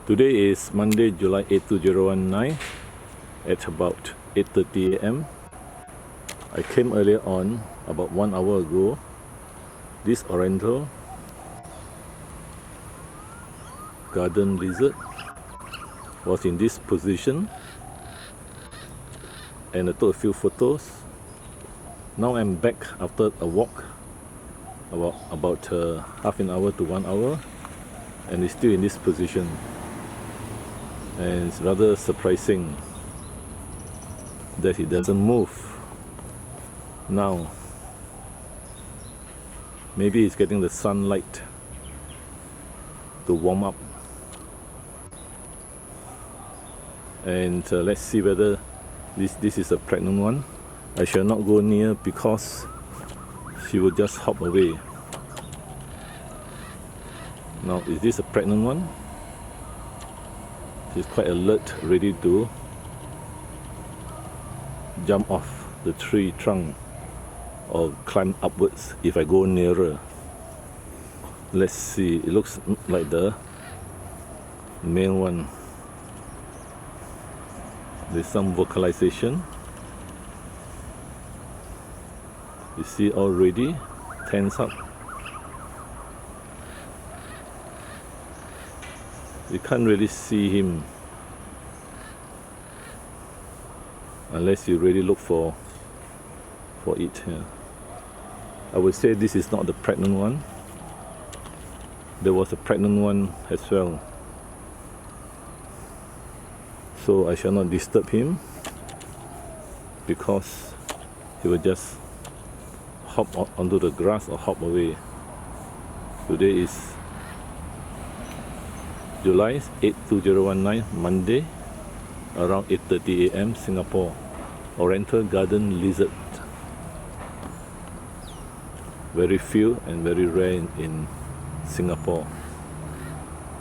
Today is Monday, July 8, 2019 at about 8:30 a.m. I came earlier on, about 1 hour ago. This Oriental Garden Lizard was in this position and I took a few photos. Now I'm back after a walk about half an hour to 1 hour, and it's still in this position, and it's rather surprising that he doesn't move now. Maybe he's getting the sunlight to warm up, and let's see whether this is a pregnant one. I shall not go near because she will just hop away. Now, is this a pregnant one? She's quite alert, ready to jump off the tree trunk or climb upwards if I go nearer. Let's see, it looks like the male one. There's some vocalization. You see, already tense up. You can't really see him unless you really look for it here. I would say this is not the pregnant one. There was a pregnant one as well, so I shall not disturb him because he will just hop onto the grass or hop away. Today is July 8, 2019, Monday, around 8:30 a.m. Singapore. Oriental Garden Lizard. Very few and very rare in Singapore.